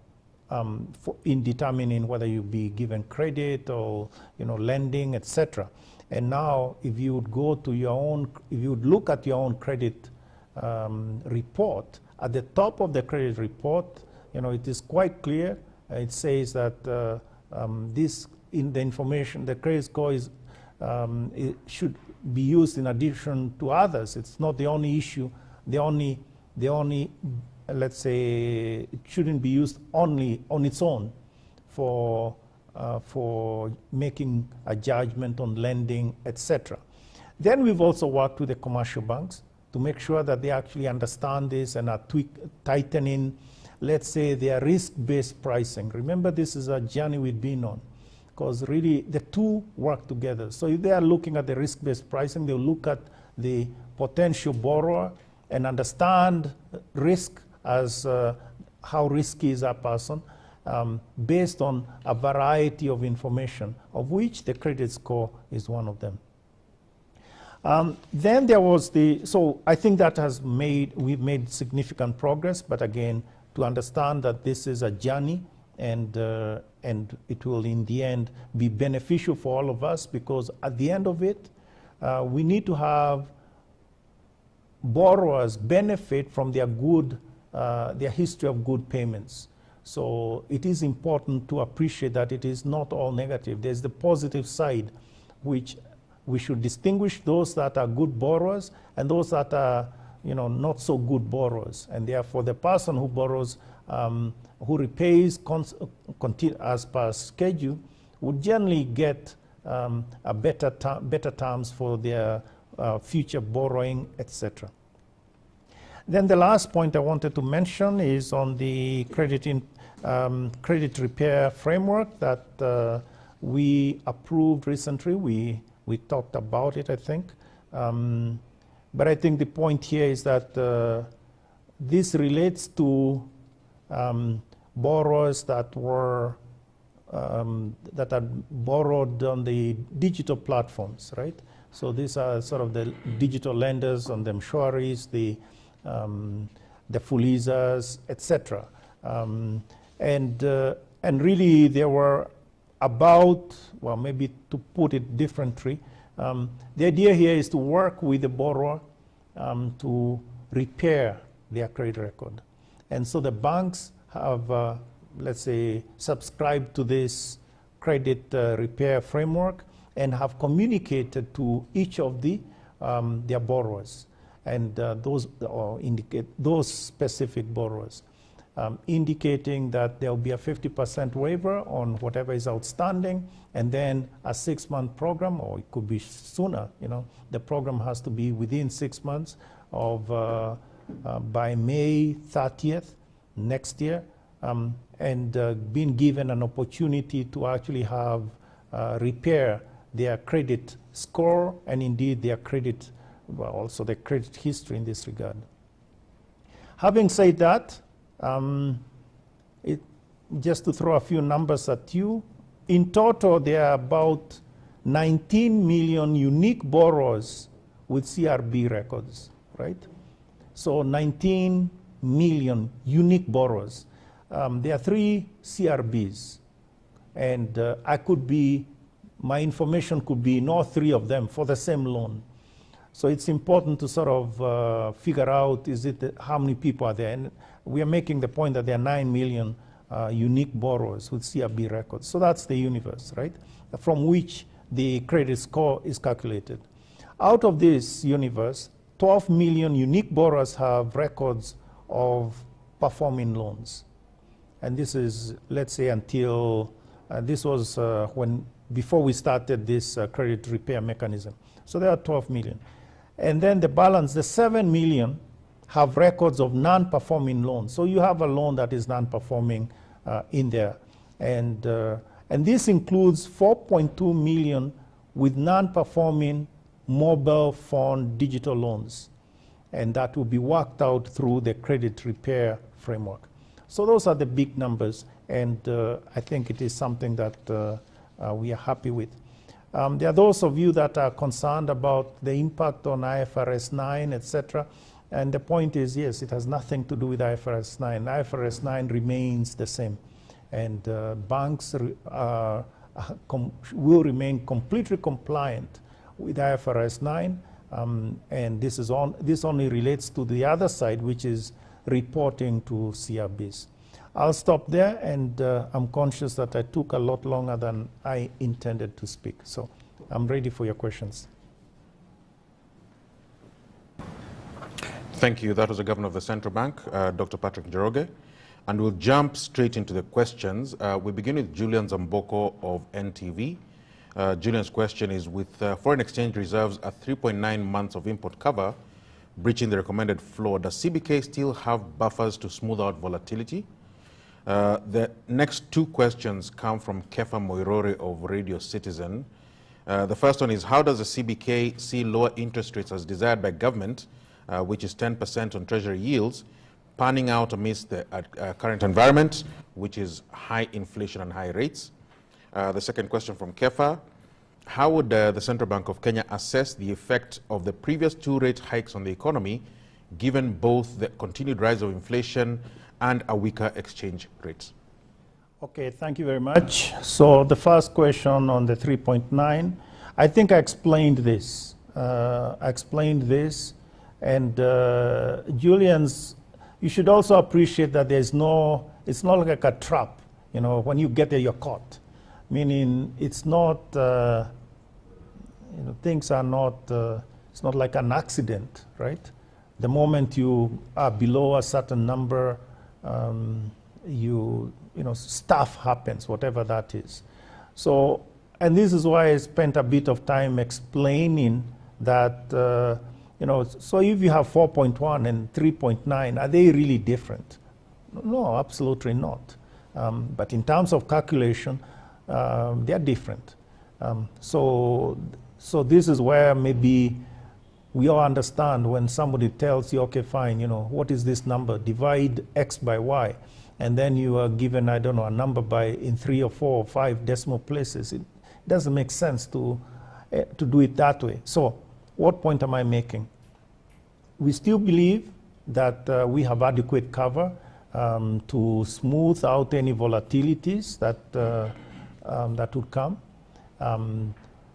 in determining whether you be given credit or lending, etc. And now, if you would go to if you would look at your own credit report, at the top of the credit report, it is quite clear. It says that this in the information, the credit score is it should be used in addition to others. It's not the only issue. The only let's say it shouldn't be used only on its own for making a judgment on lending, etc. Then we've also worked with the commercial banks to make sure that they actually understand this and are tightening, let's say, their risk-based pricing. Remember, this is a journey we've been on, because really the two work together. So if they are looking at the risk-based pricing, they'll look at the potential borrower and understand risk as how risky is a person, based on a variety of information, of which the credit score is one of them. Then there was so I think that we've made significant progress, but again, to understand that this is a journey, and it will in the end be beneficial for all of us, because at the end of it, we need to have borrowers benefit from their history of good payments. So it is important to appreciate that it is not all negative. There's the positive side, which we should distinguish those that are good borrowers and those that are not so good borrowers. And therefore, the person who borrows, who repays as per schedule, would generally get a better terms for their future borrowing, etc. Then the last point I wanted to mention is on the credit repair framework that we approved recently. We talked about it, I think. But I think the point here is that this relates to borrowers that were that had borrowed on the digital platforms, right? So these are sort of the digital lenders on the Mshwaris, the Fulizas, etc. And really there were about, well, maybe to put it differently, the idea here is to work with the borrower to repair their credit record. And so the banks have, let's say, subscribed to this credit repair framework and have communicated to each of their borrowers, and indicate those specific borrowers, indicating that there will be a 50% waiver on whatever is outstanding, and then a 6-month program, or it could be sooner. The program has to be within 6 months of by May 30th next year, and being given an opportunity to actually have repair their credit score and indeed their credit, well, also the credit history in this regard. Having said that, just to throw a few numbers at you, in total there are about 19 million unique borrowers with CRB records, right? So 19 million unique borrowers. There are 3 CRBs, and my information could be in all 3 of them for the same loan. So it's important to sort of figure out, how many people are there? And we are making the point that there are 9 million unique borrowers with CRB records. So that's the universe, right? From which the credit score is calculated. Out of this universe, 12 million unique borrowers have records of performing loans. And this is, let's say, until, this was before we started this credit repair mechanism. So there are 12 million. And then the balance, the 7 million, have records of non-performing loans. So you have a loan that is non-performing in there. And this includes 4.2 million with non-performing mobile phone digital loans. And that will be worked out through the credit repair framework. So those are the big numbers, and I think it is something that we are happy with. There are those of you that are concerned about the impact on IFRS 9, etc. And the point is, yes, it has nothing to do with IFRS 9. IFRS 9 remains the same. And banks will remain completely compliant with IFRS 9. And this only relates to the other side, which is reporting to CRBs. I'll stop there, and I'm conscious that I took a lot longer than I intended to speak. So I'm ready for your questions. Thank you. That was the Governor of the Central Bank, Dr. Patrick Njoroge. And we'll jump straight into the questions. We begin with Julian Zamboko of NTV. Julian's question is, with foreign exchange reserves at 3.9 months of import cover, breaching the recommended floor, does CBK still have buffers to smooth out volatility? The next two questions come from Kefa Moirore of Radio Citizen. The first one is, how does the CBK see lower interest rates as desired by government, which is 10% on treasury yields, panning out amidst the current environment, which is high inflation and high rates? The second question from Kefa, how would the Central Bank of Kenya assess the effect of the previous 2 rate hikes on the economy, given both the continued rise of inflation and a weaker exchange rate? Okay, thank you very much. So the first question on the 3.9, I think I explained this. And Julian's, you should also appreciate that it's not like a trap. You know, when you get there, you're caught. Meaning it's not, things are not, it's not like an accident, right? The moment you are below a certain number, stuff happens, whatever that is. So, and this is why I spent a bit of time explaining that, so if you have 4.1 and 3.9, are they really different? No, absolutely not. But in terms of calculation, they are different. So this is where maybe we all understand when somebody tells you, okay, fine, what is this number? Divide X by Y. And then you are given, I don't know, a number in 3 or 4 or 5 decimal places. It doesn't make sense to do it that way. So what point am I making? We still believe that we have adequate cover to smooth out any volatilities that would come.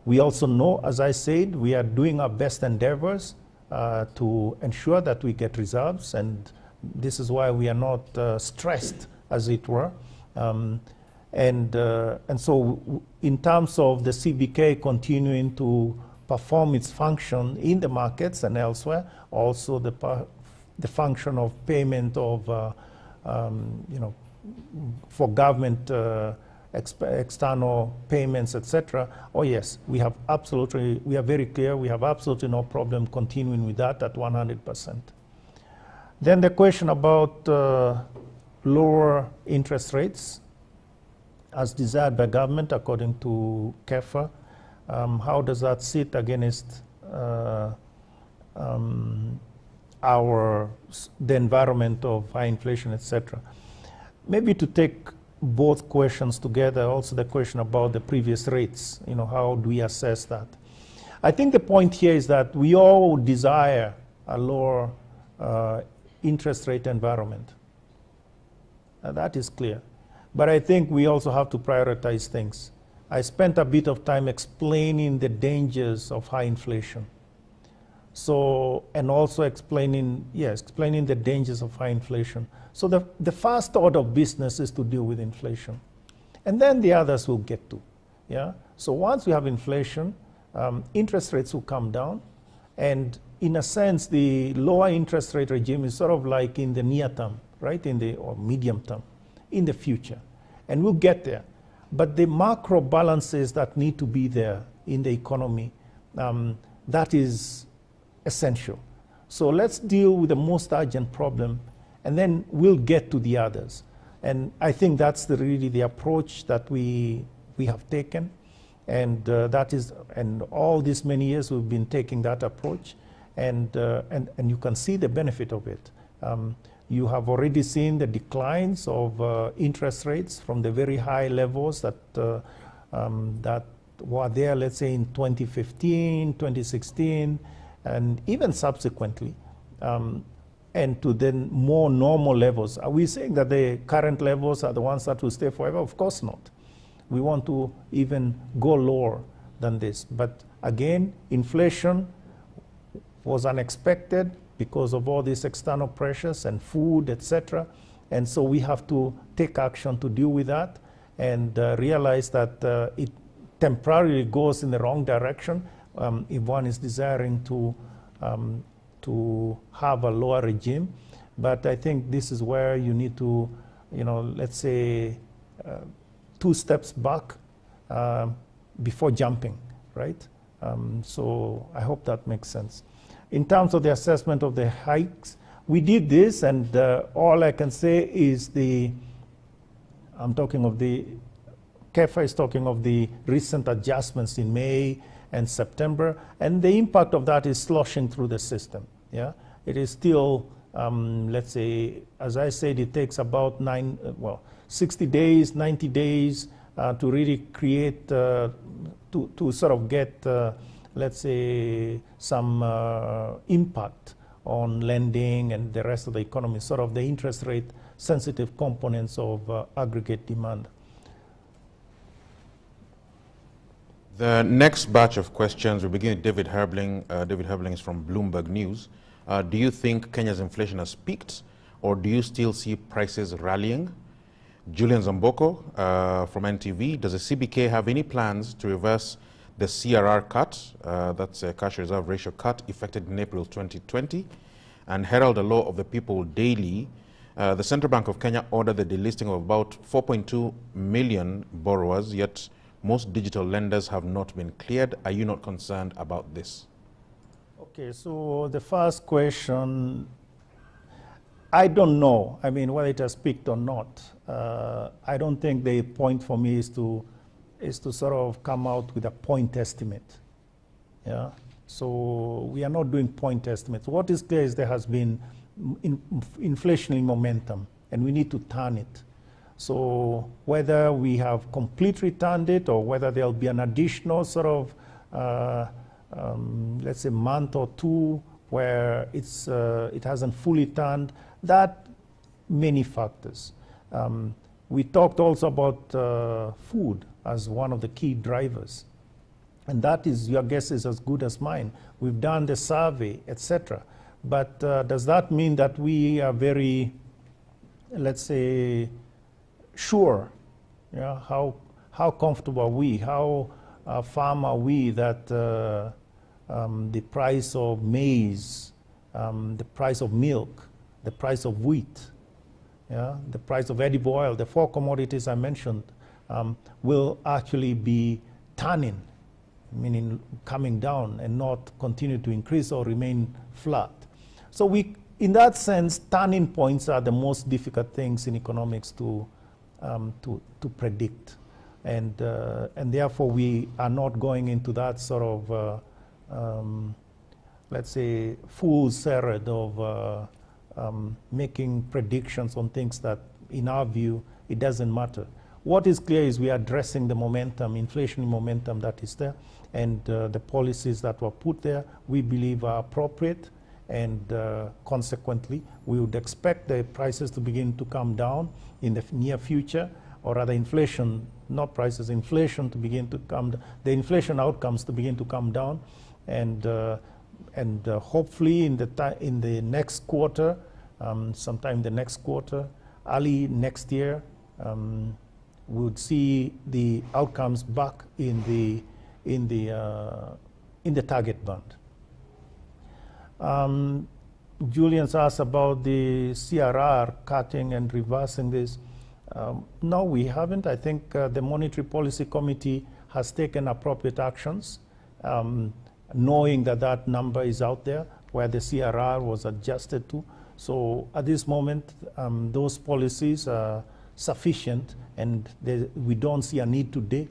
We also know, as I said, we are doing our best endeavors to ensure that we get reserves, and this is why we are not stressed, as it were. And so in terms of the CBK continuing to perform its function in the markets and elsewhere, also the function of payment of, for government external payments, etc. Oh yes, we are very clear, we have absolutely no problem continuing with that at 100%. Then the question about lower interest rates as desired by government according to KEFA. How does that sit against the environment of high inflation, etc.? Maybe to take both questions together, also the question about the previous rates, how do we assess that? I think the point here is that we all desire a lower interest rate environment. That is clear. But I think we also have to prioritize things. I spent a bit of time explaining the dangers of high inflation. So, and also explaining the dangers of high inflation. So the first order of business is to deal with inflation. And then the others will get to, yeah? So once we have inflation, interest rates will come down. And in a sense, the lower interest rate regime is sort of like in the near term, right? Or medium term, in the future. And we'll get there. But the macro balances that need to be there in the economy, that is essential. So let's deal with the most urgent problem, and then we'll get to the others. And I think that's really the approach that we have taken. And that is, and all these many years we've been taking that approach, and you can see the benefit of it. You have already seen the declines of interest rates from the very high levels that that were there, let's say in 2015, 2016, and even subsequently, and to then more normal levels. Are we saying that the current levels are the ones that will stay forever? Of course not. We want to even go lower than this. But again, inflation was unexpected because of all these external pressures and food, etc. And so we have to take action to deal with that and realize that it temporarily goes in the wrong direction if one is desiring to have a lower regime. But I think this is where you need to, let's say, 2 steps back before jumping, right? So I hope that makes sense. In terms of the assessment of the hikes, we did this, and all I can say is I'm talking of KEFA is talking of the recent adjustments in May and September, and the impact of that is sloshing through the system. Yeah, it is still, let's say, as I said, it takes about 60 days, 90 days to really create, to sort of get, let's say, some impact on lending and the rest of the economy, sort of the interest rate sensitive components of aggregate demand. The next batch of questions, we begin with David Herbling. David Herbling is from Bloomberg News. Do you think Kenya's inflation has peaked, or do you still see prices rallying? Julian Zamboko from NTV, does the CBK have any plans to reverse the CRR cut, that's a cash reserve ratio cut, effected in April 2020, and Herald the Law of the People Daily? The Central Bank of Kenya ordered the delisting of about 4.2 million borrowers, yet most digital lenders have not been cleared. Are you not concerned about this? Okay, so the first question, I don't know. I mean, whether it has peaked or not. I don't think the point for me is to sort of come out with a point estimate. Yeah. So we are not doing point estimates. What is clear is there has been inflationary momentum, and we need to turn it. So whether we have completely turned it, or whether there'll be an additional sort of, let's say, month or two where it hasn't fully turned, that many factors. We talked also about food as one of the key drivers. And that is, your guess is as good as mine. We've done the survey, etc. But does that mean that we are very, let's say, sure? Yeah, how comfortable are we? How firm are we that the price of maize, the price of milk, the price of wheat, yeah, the price of edible oil, the 4 commodities I mentioned, will actually be turning, meaning coming down and not continue to increase or remain flat? So we, in that sense, turning points are the most difficult things in economics to predict, and therefore we are not going into that sort of let's say fool's errand of making predictions on things that, in our view, it doesn't matter. What is clear is we are addressing the momentum, inflationary momentum that is there, and the policies that were put there we believe are appropriate, and consequently we would expect the prices to begin to come down in the near future, or rather inflation, not prices, inflation to begin to come, the inflation outcomes to begin to come down, and hopefully in the next quarter, sometime the next quarter, early next year, we would see the outcomes back in the target band. Julian's asked about the CRR cutting and reversing this. No, we haven't. I think the Monetary Policy Committee has taken appropriate actions, knowing that that number is out there where the CRR was adjusted to. So at this moment, those policies are sufficient, and we don't see a need today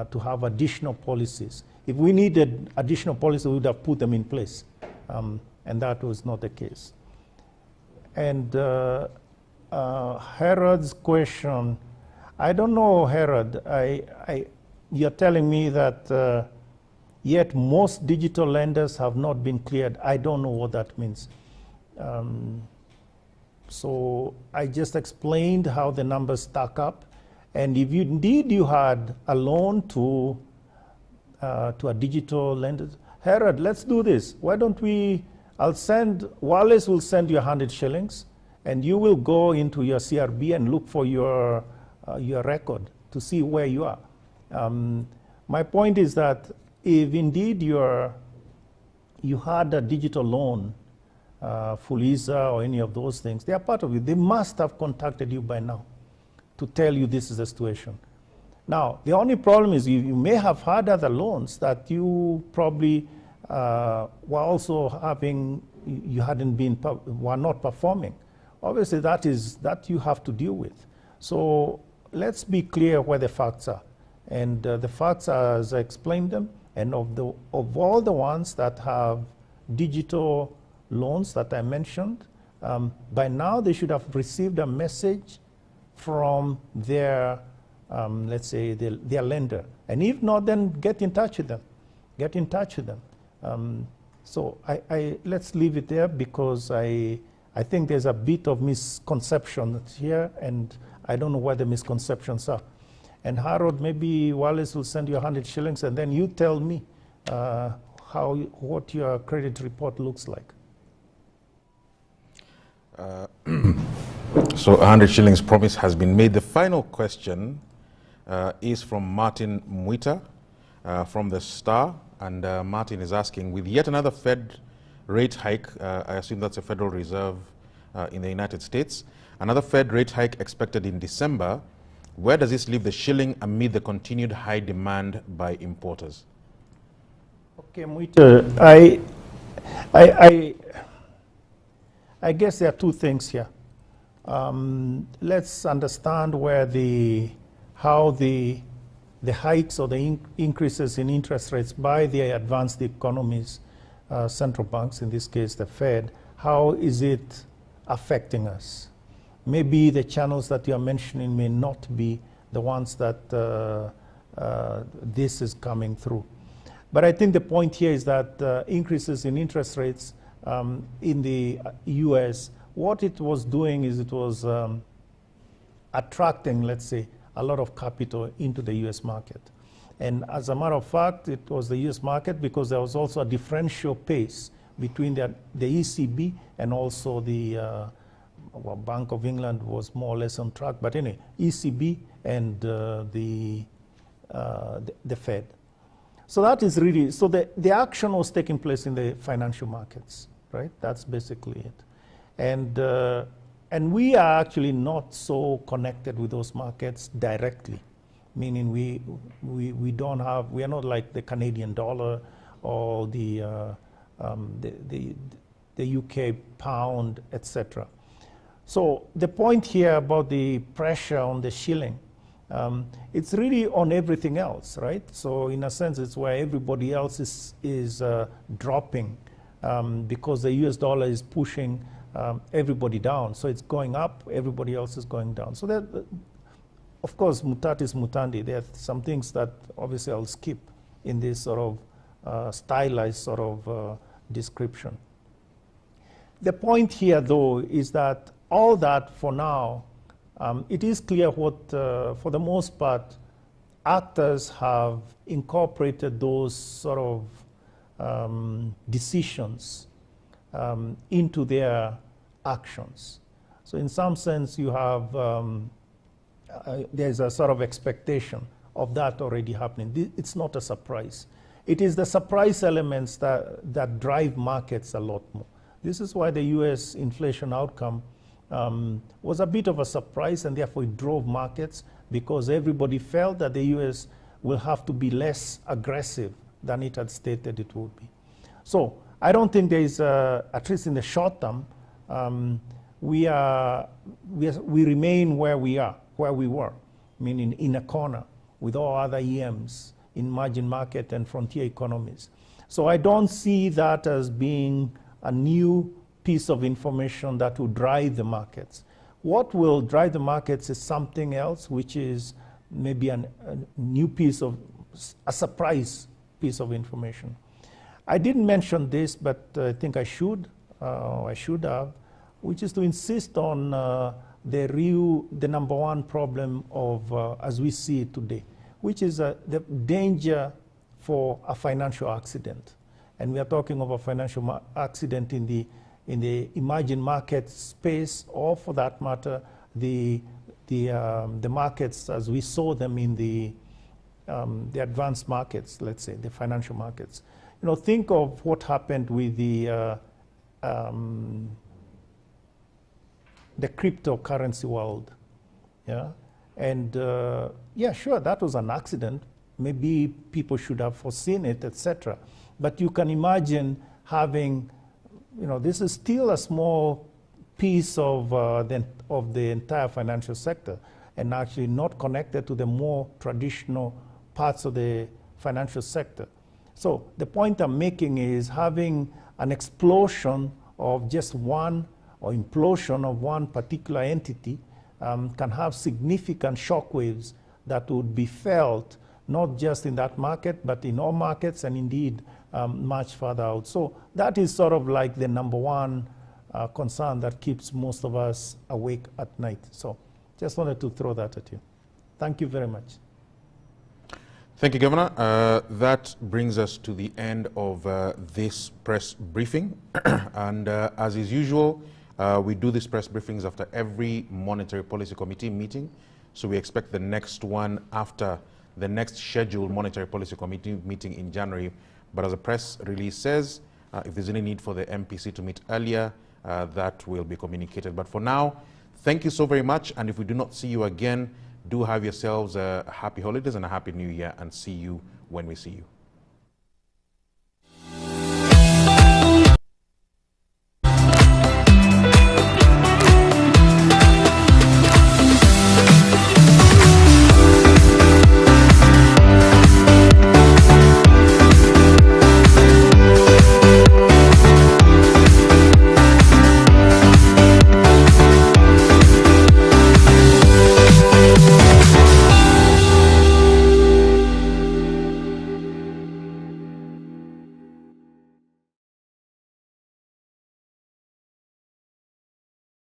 to have additional policies. If we needed additional policies, we would have put them in place, and that was not the case. And Herod's question, I don't know, Herod. You're telling me that yet most digital lenders have not been cleared. I don't know what that means. So I just explained how the numbers stack up. And if indeed you had a loan to a digital lender, Herod, let's do this. Why don't we, Wallace will send you 100 shillings, and you will go into your CRB and look for your record to see where you are. My point is that if indeed you had a digital loan, Fuliza or any of those things, they are part of it. They must have contacted you by now to tell you this is the situation. Now, the only problem is you may have had other loans that you probably were also having, you were not performing. Obviously, that you have to deal with. So let's be clear where the facts are. And the facts are, as I explained them, and of all the ones that have digital loans that I mentioned, by now they should have received a message from their, let's say, their lender. And if not, then get in touch with them. Get in touch with them. So let's leave it there, because I think there's a bit of misconception here, and I don't know where the misconceptions are. And Harold, maybe Wallace will send you 100 shillings, and then you tell me what your credit report looks like. So 100 shillings promise has been made. The final question is from Martin Mwita from the Star. And Martin is asking, with yet another Fed rate hike, I assume that's a Federal Reserve in the United States, another Fed rate hike expected in December, where does this leave the shilling amid the continued high demand by importers? Okay, Mwita, I guess there are two things here. Let's understand how the hikes or the increases in interest rates by the advanced economies, central banks, in this case the Fed, how is it affecting us? Maybe the channels that you are mentioning may not be the ones that this is coming through. But I think the point here is that increases in interest rates in the US, what it was doing is it was attracting, let's say, a lot of capital into the US market. And as a matter of fact, it was the US market because there was also a differential pace between the ECB and also the Bank of England was more or less on track. But anyway, ECB and the Fed. So that is really, so the action was taking place in the financial markets, right? That's basically it. And we are actually not so connected with those markets directly, meaning we don't have, we are not like the Canadian dollar or the UK pound, etc. So the point here about the pressure on the shilling, it's really on everything else, right? So in a sense, it's where everybody else is dropping because the US dollar is pushing everybody down. So it's going up, everybody else is going down. So that, of course, mutatis mutandi. There are some things that obviously I'll skip in this sort of stylized sort of description. The point here, though, is that all that for now, it is clear what, for the most part, actors have incorporated those sort of decisions into their actions. So in some sense, you have, there's a sort of expectation of that already happening. It's not a surprise. It is the surprise elements that drive markets a lot more. This is why the US inflation outcome was a bit of a surprise, and therefore it drove markets, because everybody felt that the US will have to be less aggressive than it had stated it would be. So I don't think there is, at least in the short term, we remain where we are. where we were, meaning in a corner with all other EMs in emerging market and frontier economies. So I don't see that as being a new piece of information that will drive the markets. What will drive the markets is something else, which is maybe a new piece of, a surprise piece of information. I didn't mention this, but I think I should have, which is to insist on the number one problem of, as we see it today, which is the danger for a financial accident. And we are talking of a financial accident in the emerging market space, or for that matter, the markets as we saw them in the advanced markets, let's say, the financial markets. You know, think of what happened with the cryptocurrency world, yeah? And yeah, sure, that was an accident. Maybe people should have foreseen it, etc. But you can imagine having, you know, this is still a small piece of the entire financial sector, and actually not connected to the more traditional parts of the financial sector. So the point I'm making is having an explosion of just one, or implosion of one particular entity can have significant shockwaves that would be felt not just in that market, but in all markets, and indeed much further out. So that is sort of like the number one concern that keeps most of us awake at night. So just wanted to throw that at you. Thank you very much. Thank you, Governor. That brings us to the end of this press briefing. And as is usual, we do these press briefings after every Monetary Policy Committee meeting. So we expect the next one after the next scheduled Monetary Policy Committee meeting in January. But as the press release says, if there's any need for the MPC to meet earlier, that will be communicated. But for now, thank you so very much. And if we do not see you again, do have yourselves a happy holidays and a happy new year, and see you when we see you.